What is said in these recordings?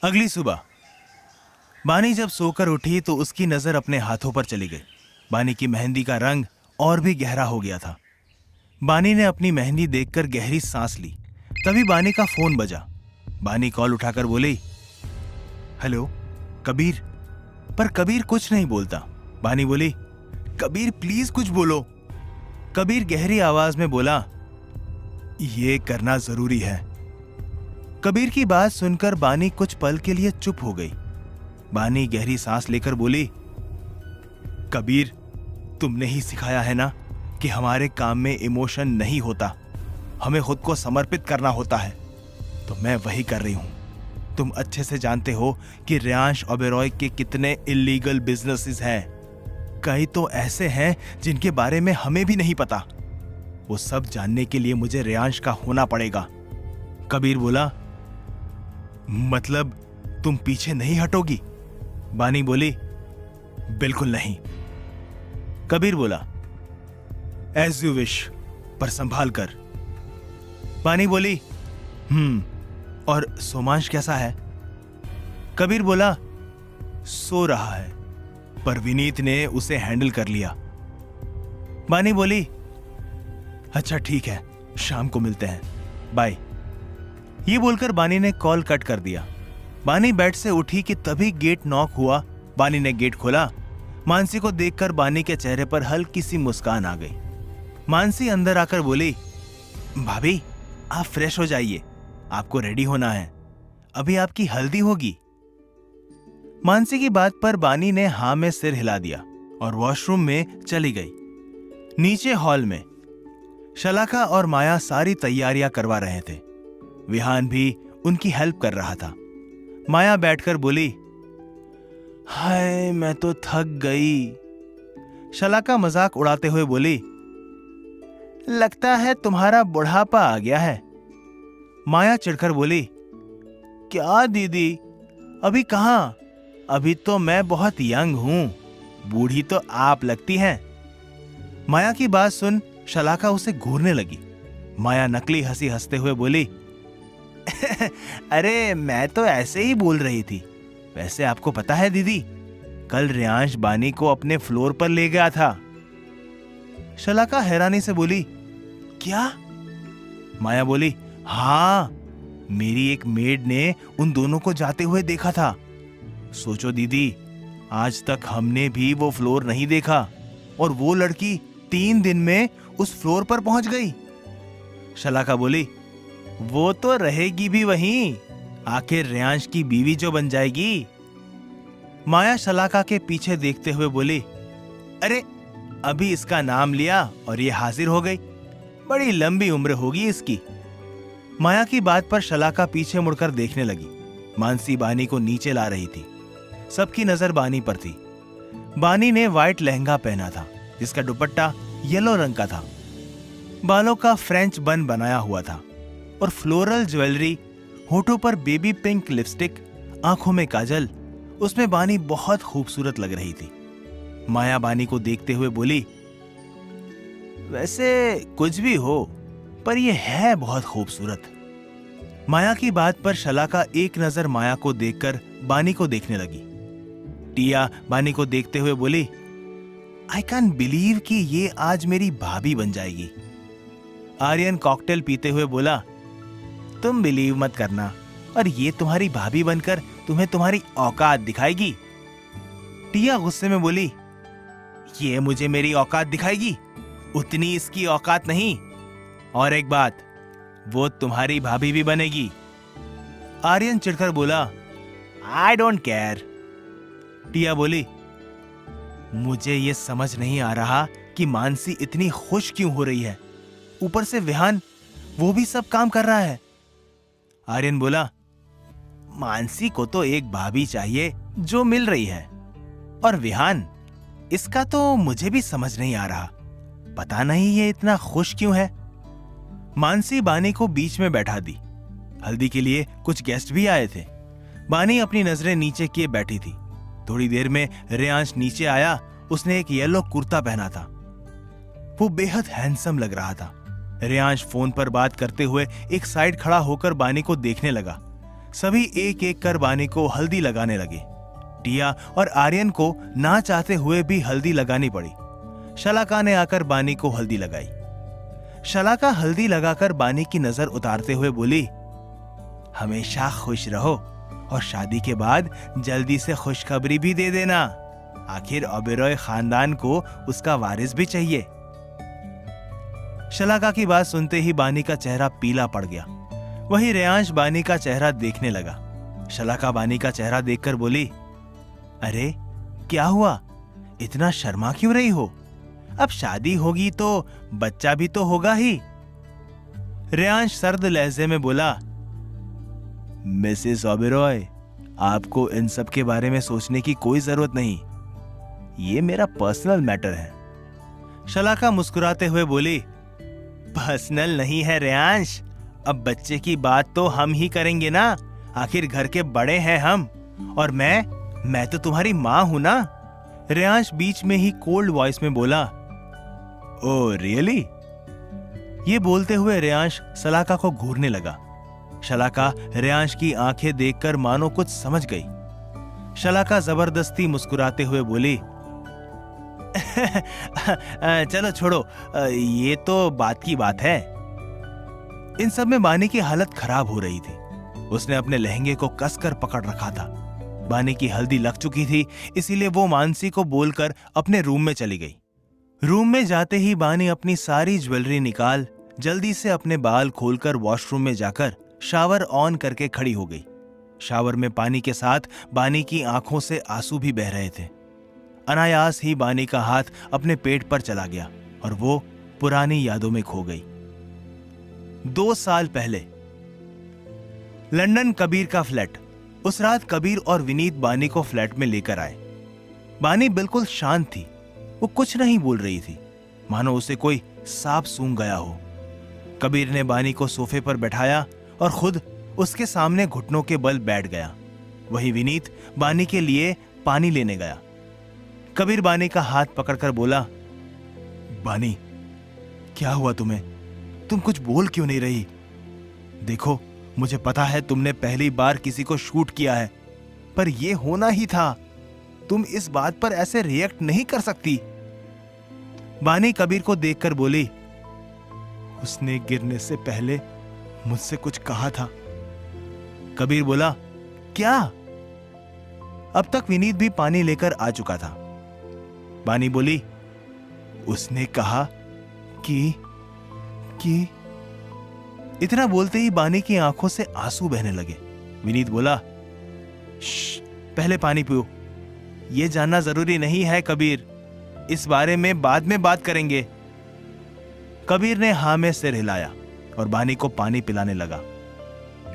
अगली सुबह बानी जब सोकर उठी तो उसकी नजर अपने हाथों पर चली गई। बानी की मेहंदी का रंग और भी गहरा हो गया था। बानी ने अपनी मेहंदी देखकर गहरी सांस ली। तभी बानी का फोन बजा। बानी कॉल उठाकर बोली, हेलो कबीर। पर कबीर कुछ नहीं बोलता। बानी बोली, कबीर प्लीज कुछ बोलो। कबीर गहरी आवाज में बोला, ये करना जरूरी है। कबीर की बात सुनकर बानी कुछ पल के लिए चुप हो गई। बानी गहरी सांस लेकर बोली, कबीर तुमने ही सिखाया है ना कि हमारे काम में इमोशन नहीं होता, हमें खुद को समर्पित करना होता है, तो मैं वही कर रही हूं। तुम अच्छे से जानते हो कि रेयांश ओबेरॉय के कितने इलीगल बिजनेसेस हैं। कई तो ऐसे हैं जिनके बारे में हमें भी नहीं पता। वो सब जानने के लिए मुझे रेयांश का होना पड़ेगा। कबीर बोला, मतलब तुम पीछे नहीं हटोगी? बानी बोली, बिल्कुल नहीं। कबीर बोला, एज यू विश, पर संभाल कर। बानी बोली, और सोमांश कैसा है? कबीर बोला, सो रहा है, पर विनीत ने उसे हैंडल कर लिया। बानी बोली, अच्छा ठीक है, शाम को मिलते हैं, बाय। ये बोलकर बानी ने कॉल कट कर दिया। बानी बेड से उठी कि तभी गेट नॉक हुआ। बानी ने गेट खोला। मानसी को देखकर बानी के चेहरे पर हल्की सी मुस्कान आ गई। मानसी अंदर आकर बोली, भाभी आप फ्रेश हो जाइए, आपको रेडी होना है, अभी आपकी हल्दी होगी। मानसी की बात पर बानी ने हाँ में सिर हिला दिया और वॉशरूम में चली गई। नीचे हॉल में शलाका और माया सारी तैयारियां करवा रहे थे। विहान भी उनकी हेल्प कर रहा था। माया बैठकर बोली, हाय मैं तो थक गई। शलाका मजाक उड़ाते हुए बोली, लगता है तुम्हारा बुढ़ापा आ गया है। माया चिढ़कर बोली, क्या दीदी, अभी कहां, अभी तो मैं बहुत यंग हूं, बूढ़ी तो आप लगती हैं। माया की बात सुन शलाका उसे घूरने लगी। माया नकली हंसी हंसते हुए बोली, अरे मैं तो ऐसे ही बोल रही थी। वैसे आपको पता है दीदी, कल रेयांश बानी को अपने फ्लोर पर ले गया था। शलाका हैरानी से बोली, क्या? माया बोली, हाँ, मेरी एक मेड ने उन दोनों को जाते हुए देखा था। सोचो दीदी, आज तक हमने भी वो फ्लोर नहीं देखा और वो लड़की 3 दिन में उस फ्लोर पर पहुंच गई। शलाका बोली, वो तो रहेगी भी वहीं, आखिर रेयांश की बीवी जो बन जाएगी। माया शलाका के पीछे देखते हुए बोली, अरे अभी इसका नाम लिया और ये हाजिर हो गई, बड़ी लंबी उम्र होगी इसकी। माया की बात पर शलाका पीछे मुड़कर देखने लगी। मानसी बानी को नीचे ला रही थी। सबकी नजर बानी पर थी। बानी ने व्हाइट लहंगा पहना था जिसका दुपट्टा येलो रंग का था। बालों का फ्रेंच बन बनाया हुआ था और फ्लोरल ज्वेलरी, होठों पर बेबी पिंक लिपस्टिक, आंखों में काजल, उसमें बानी बहुत खूबसूरत लग रही थी। माया बानी को देखते हुए बोली, वैसे कुछ भी हो, पर यह है बहुत खूबसूरत। माया की बात पर शलाका एक नजर माया को देखकर बानी को देखने लगी। टिया बानी को देखते हुए बोली, आई कैन बिलीव कि ये आज मेरी भाभी बन जाएगी। आर्यन कॉकटेल पीते हुए बोला, तुम बिलीव मत करना, और ये तुम्हारी भाभी बनकर तुम्हें तुम्हारी औकात दिखाएगी। टिया गुस्से में बोली, ये मुझे मेरी औकात दिखाएगी, उतनी इसकी औकात नहीं। और एक बात, वो तुम्हारी भाभी भी बनेगी। आर्यन चिढ़कर बोला, आई डोंट केयर। टिया बोली, मुझे ये समझ नहीं आ रहा कि मानसी इतनी खुश क्यों हो रही है, ऊपर से विहान, वो भी सब काम कर रहा है। आर्यन बोला, मानसी को तो एक भाभी चाहिए जो मिल रही है, और विहान, इसका तो मुझे भी समझ नहीं आ रहा, पता नहीं ये इतना खुश क्यों है। मानसी बानी को बीच में बैठा दी। हल्दी के लिए कुछ गेस्ट भी आए थे। बानी अपनी नजरें नीचे किए बैठी थी। थोड़ी देर में रेयांश नीचे आया। उसने एक येलो कुर्ता पहना था। वो बेहद हैंडसम लग रहा था। रेयांश फोन पर बात करते हुए एक साइड खड़ा होकर बानी को देखने लगा। सभी एक एक कर बानी को हल्दी लगाने लगे। टिया और आर्यन को ना चाहते हुए भी हल्दी लगानी पड़ी। शलाका ने आकर बानी को हल्दी लगाई। शलाका हल्दी लगाकर बानी की नजर उतारते हुए बोली, हमेशा खुश रहो और शादी के बाद जल्दी से खुशखबरी भी दे देना। आखिर ओबेरॉय खानदान को उसका वारिस भी चाहिए। शलाका की बात सुनते ही बानी का चेहरा पीला पड़ गया। वही रेयांश बानी का चेहरा देखने लगा। शलाका बानी का चेहरा देखकर बोली, अरे क्या हुआ, इतना शर्मा क्यों रही हो? अब शादी होगी तो बच्चा भी तो होगा ही। रेयांश सर्द लहजे में बोला, मिसेस ओबेरॉय, आपको इन सब के बारे में सोचने की कोई जरूरत नहीं, ये मेरा पर्सनल मैटर है। शलाका मुस्कुराते हुए बोली, पर्सनल नहीं है रेयांश, अब बच्चे की बात तो हम ही करेंगे ना, आखिर घर के बड़े हैं हम, और मैं तो तुम्हारी मां हूं ना। रेयांश बीच में ही कोल्ड वॉइस में बोला, ओ रियली? ये बोलते हुए रेयांश शलाका को घूरने लगा। शलाका रेयांश की आंखें देखकर मानो कुछ समझ गई। शलाका जबरदस्ती मुस्कुराते हुए बोली, चलो छोड़ो, ये तो बात की बात है। इन सब में बानी की हालत खराब हो रही थी। उसने अपने लहंगे को कसकर पकड़ रखा था। बानी की हल्दी लग चुकी थी, इसीलिए वो मानसी को बोलकर अपने रूम में चली गई। रूम में जाते ही बानी अपनी सारी ज्वेलरी निकाल जल्दी से अपने बाल खोलकर वॉशरूम में जाकर शावर ऑन करके खड़ी हो गई। शावर में पानी के साथ बानी की आंखों से आंसू भी बह रहे थे। अनायास ही बानी का हाथ अपने पेट पर चला गया और वो पुरानी यादों में खो गई। 2 साल पहले लंदन कबीर का फ्लैट। उस रात कबीर और विनीत बानी को फ्लैट में लेकर आए। बानी बिल्कुल शांत थी, वो कुछ नहीं बोल रही थी, मानो उसे कोई सांप सूंघ गया हो। कबीर ने बानी को सोफे पर बैठाया और खुद उसके सामने घुटनों के बल बैठ गया। वही विनीत बानी के लिए पानी लेने गया। कबीर बानी का हाथ पकड़कर बोला, बानी क्या हुआ तुम्हें? तुम कुछ बोल क्यों नहीं रही? देखो, मुझे पता है तुमने पहली बार किसी को शूट किया है, पर यह होना ही था। तुम इस बात पर ऐसे रिएक्ट नहीं कर सकती। बानी कबीर को देखकर बोली, उसने गिरने से पहले मुझसे कुछ कहा था। कबीर बोला, क्या? अब तक विनीत भी पानी लेकर आ चुका था। बानी बोली, उसने कहा कि इतना बोलते ही बानी की आंखों से आंसू बहने लगे। विनीत बोला, पहले पानी पियो। यह जानना जरूरी नहीं है कबीर, इस बारे में बाद में बात करेंगे। कबीर ने हां में सिर हिलाया और बानी को पानी पिलाने लगा।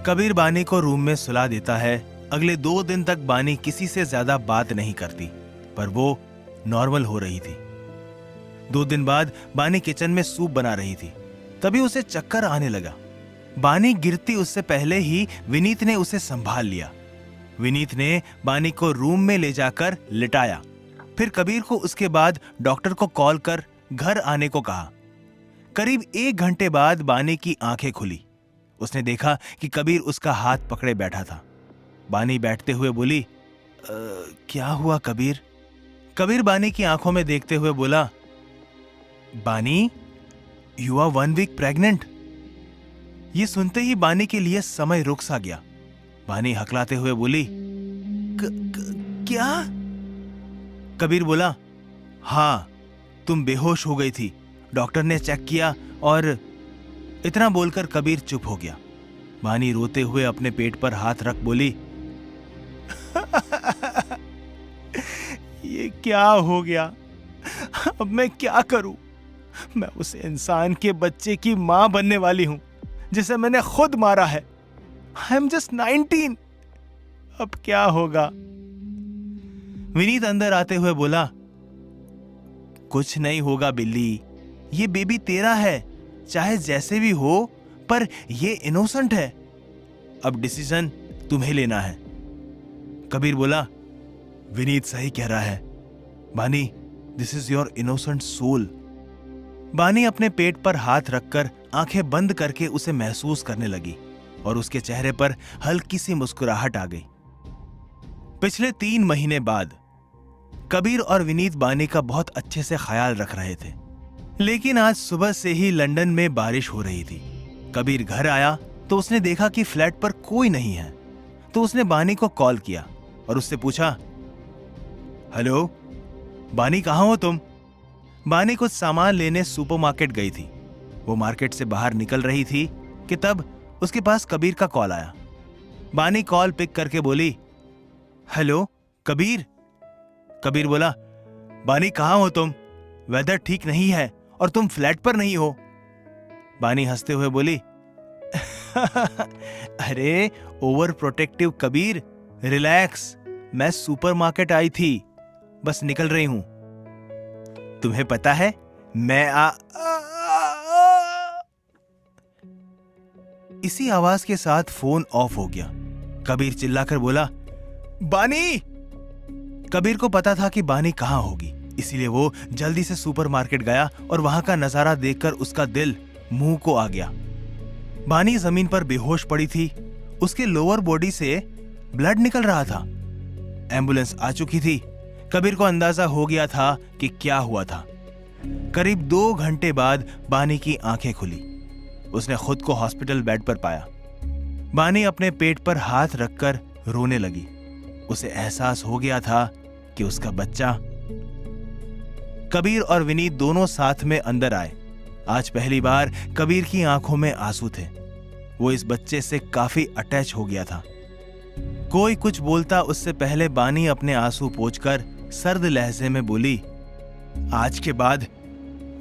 कबीर बानी को रूम में सुला देता है। अगले 2 दिन तक बानी किसी से ज्यादा बात नहीं करती, पर वो नॉर्मल हो रही थी। 2 दिन बाद बानी किचन में सूप बना रही थी, तभी उसे चक्कर आने लगा। बानी गिरती उससे पहले ही विनीत ने उसे संभाल लिया। विनीत ने बानी को रूम में ले जाकर लिटाया। फिर कबीर को उसके बाद डॉक्टर को कॉल कर घर आने को कहा। करीब 1 घंटे बाद बानी की आंखें खुली। उसने देखा कि कबीर उसका हाथ पकड़े बैठा था। बानी बैठते हुए बोली, क्या हुआ कबीर? कबीर बानी की आंखों में देखते हुए बोला, बानी, यू आर 1 वीक प्रेग्नेंट। ये सुनते ही बानी के लिए समय रुक सा गया। बानी हकलाते हुए बोली, क्या? कबीर बोला, हाँ, तुम बेहोश हो गई थी, डॉक्टर ने चेक किया और। इतना बोलकर कबीर चुप हो गया। बानी रोते हुए अपने पेट पर हाथ रख बोली, ये क्या हो गया? अब मैं क्या करूं? मैं उस इंसान के बच्चे की मां बनने वाली हूं जिसे मैंने खुद मारा है। I am just 19। अब क्या होगा? विनीत अंदर आते हुए बोला, कुछ नहीं होगा बिल्ली, ये बेबी तेरा है, चाहे जैसे भी हो, पर ये इनोसेंट है। अब डिसीजन तुम्हें लेना है। कबीर बोला, विनीत सही कह रहा है। Bani, this is your innocent soul. Bani अपने पेट पर हाथ रखकर आंखें बंद करके उसे महसूस करने लगी। और उसके चेहरे पर हल्की सी मुस्कुराहट आ गई। पिछले 3 महीने बाद कबीर और विनीत बानी का बहुत अच्छे से ख्याल रख रहे थे, लेकिन आज सुबह से ही लंदन में बारिश हो रही थी। कबीर घर आया तो उसने देखा कि फ्लैट पर कोई नहीं है, तो उसने बानी को कॉल किया और उससे पूछा, हेलो बानी, कहाँ हो तुम? बानी कुछ सामान लेने सुपरमार्केट गई थी। वो मार्केट से बाहर निकल रही थी कि तब उसके पास कबीर का कॉल आया। बानी कॉल पिक करके बोली, हेलो कबीर। कबीर बोला, बानी कहाँ हो तुम? वेदर ठीक नहीं है और तुम फ्लैट पर नहीं हो। बानी हंसते हुए बोली, अरे ओवर प्रोटेक्टिव कबीर, रिलैक्स, मैं सुपरमार्केट आई थी, बस निकल रही हूं। तुम्हें पता है मैं इसी आवाज के साथ फोन ऑफ हो गया। कबीर चिल्लाकर बोला, बानी। कबीर को पता था कि बानी कहां होगी, इसीलिए वो जल्दी से सुपरमार्केट गया और वहां का नजारा देखकर उसका दिल मुंह को आ गया। बानी जमीन पर बेहोश पड़ी थी, उसके लोअर बॉडी से ब्लड निकल रहा था। एम्बुलेंस आ चुकी थी। कबीर को अंदाजा हो गया था कि क्या हुआ था। करीब 2 घंटे बाद बानी की आंखें खुली। उसने खुद को हॉस्पिटल बेड पर पाया। बानी अपने पेट पर हाथ रखकर रोने लगी। उसे एहसास हो गया था कि उसका बच्चा। कबीर और विनीत दोनों साथ में अंदर आए। आज पहली बार कबीर की आंखों में आंसू थे। वो इस बच्चे से काफी अटैच हो गया था। कोई कुछ बोलता उससे पहले बानी अपने आंसू पोंछकर सर्द लहजे में बोली, आज के बाद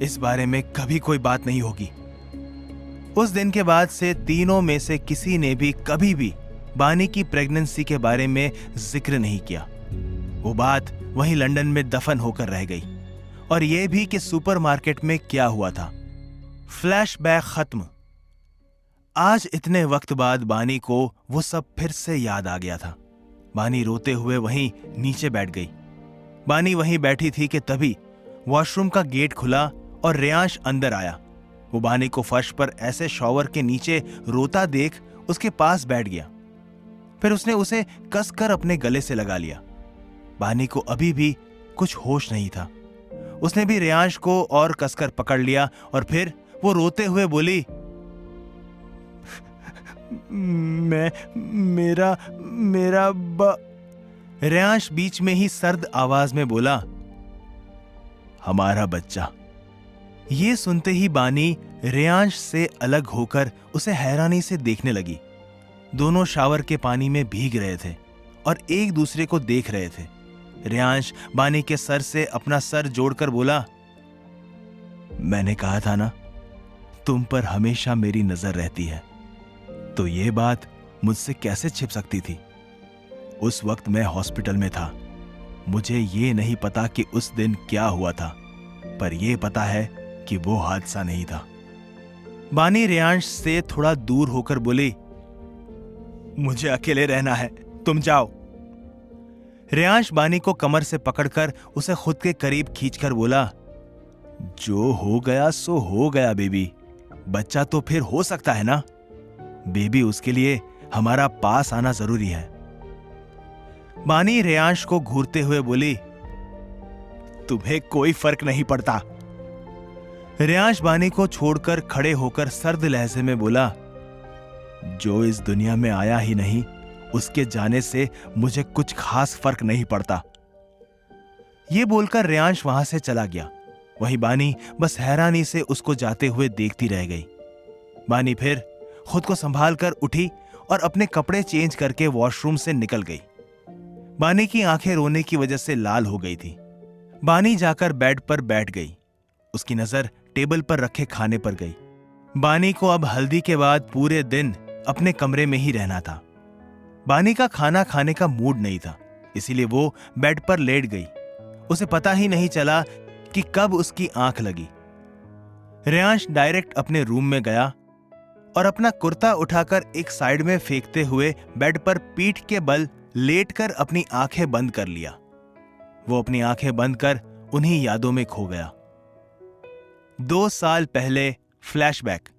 इस बारे में कभी कोई बात नहीं होगी। उस दिन के बाद से तीनों में से किसी ने भी कभी भी बानी की प्रेगनेंसी के बारे में जिक्र नहीं किया। वो बात वहीं लंदन में दफन होकर रह गई। और यह भी कि सुपरमार्केट में क्या हुआ था। फ्लैशबैक खत्म। आज इतने वक्त बाद बानी को वो सब फिर से याद आ गया था। बानी रोते हुए वहीं नीचे बैठ गई। बानी वहीं बैठी थी कि तभी वॉशरूम का गेट खुला और रेयांश अंदर आया। वो बानी को फर्श पर ऐसे शॉवर के नीचे रोता देख उसके पास बैठ गया। फिर उसने उसे कसकर अपने गले से लगा लिया। बानी को अभी भी कुछ होश नहीं था। उसने भी रेयांश को और कसकर पकड़ लिया और फिर वो रोते हुए बोली, मेरा रेयांश बीच में ही सर्द आवाज में बोला, हमारा बच्चा। ये सुनते ही बानी रेयांश से अलग होकर उसे हैरानी से देखने लगी। दोनों शावर के पानी में भीग रहे थे और एक दूसरे को देख रहे थे। रेयांश बानी के सर से अपना सर जोड़कर बोला, मैंने कहा था ना, तुम पर हमेशा मेरी नजर रहती है, तो ये बात मुझसे कैसे छिप सकती थी? उस वक्त मैं हॉस्पिटल में था। मुझे ये नहीं पता कि उस दिन क्या हुआ था, पर यह पता है कि वो हादसा नहीं था। बानी रेयांश से थोड़ा दूर होकर बोली, मुझे अकेले रहना है, तुम जाओ। रेयांश बानी को कमर से पकड़कर उसे खुद के करीब खींचकर बोला, जो हो गया सो हो गया बेबी, बच्चा तो फिर हो सकता है ना। बेबी, उसके लिए हमारा पास आना जरूरी है। बानी रेयांश को घूरते हुए बोली, तुम्हें कोई फर्क नहीं पड़ता। रेयांश बानी को छोड़कर खड़े होकर सर्द लहजे में बोला, जो इस दुनिया में आया ही नहीं, उसके जाने से मुझे कुछ खास फर्क नहीं पड़ता। यह बोलकर रेयांश वहां से चला गया। वहीं बानी बस हैरानी से उसको जाते हुए देखती रह गई। बानी फिर खुद को संभाल कर उठी और अपने कपड़े चेंज करके वॉशरूम से निकल गई। बानी की आंखें रोने की वजह से लाल हो गई थी। बानी जाकर बेड पर बैठ गई। उसकी नजर टेबल पर रखे खाने पर गई। बानी को अब हल्दी के बाद पूरे दिन अपने कमरे में ही रहना था। बानी का खाना खाने का मूड नहीं था, इसीलिए वो बेड पर लेट गई। उसे पता ही नहीं चला कि कब उसकी आंख लगी। रेयांश डायरेक्ट अपने रूम में गया और अपना कुर्ता उठाकर एक साइड में फेंकते हुए बेड पर पीठ के बल लेटकर अपनी आंखें बंद कर लिया। वो अपनी आंखें बंद कर उन्हीं यादों में खो गया। 2 साल पहले फ्लैशबैक।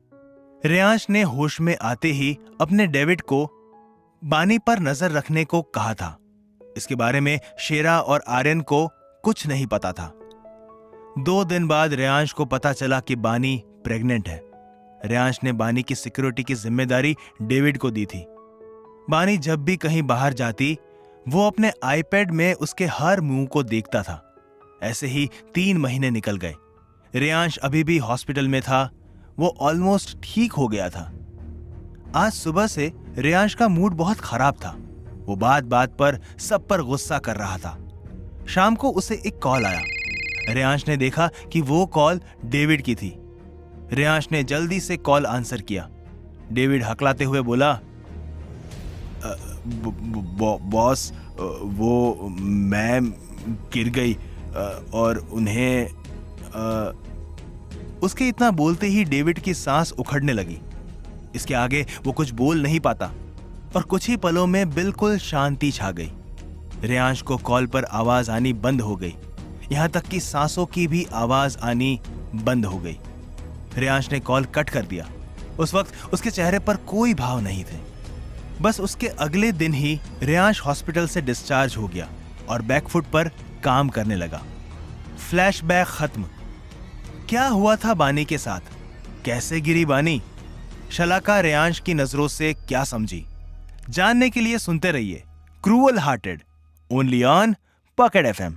रेयांश ने होश में आते ही अपने डेविड को बानी पर नजर रखने को कहा था। इसके बारे में शेरा और आर्यन को कुछ नहीं पता था। 2 दिन बाद रेयांश को पता चला कि बानी प्रेग्नेंट है। रेयांश ने बानी की सिक्योरिटी की जिम्मेदारी डेविड को दी थी। बानी जब भी कहीं बाहर जाती, वो अपने आईपैड में उसके हर मुंह को देखता था। ऐसे ही 3 महीने निकल गए। रेयांश अभी भी हॉस्पिटल में था। वो ऑलमोस्ट ठीक हो गया था। आज सुबह से रेयांश का मूड बहुत खराब था। वो बात बात पर सब पर गुस्सा कर रहा था। शाम को उसे एक कॉल आया। रेयांश ने देखा कि वो कॉल डेविड की थी। रेयांश ने जल्दी से कॉल आंसर किया। डेविड हकलाते हुए बोला, बॉस, वो मैम गिर गई और उन्हें उसके इतना बोलते ही डेविड की सांस उखड़ने लगी। इसके आगे वो कुछ बोल नहीं पाता और कुछ ही पलों में बिल्कुल शांति छा गई। रेयांश को कॉल पर आवाज आनी बंद हो गई। यहां तक कि सांसों की भी आवाज आनी बंद हो गई। रेयांश ने कॉल कट कर दिया। उस वक्त उसके चेहरे पर कोई भाव नहीं थे। बस उसके अगले दिन ही रेयांश हॉस्पिटल से डिस्चार्ज हो गया और बैकफुट पर काम करने लगा। फ्लैशबैक खत्म। क्या हुआ था बानी के साथ? कैसे गिरी बानी? शलाका रेयांश की नजरों से क्या समझी? जानने के लिए सुनते रहिए cruel hearted, only on pocket FM।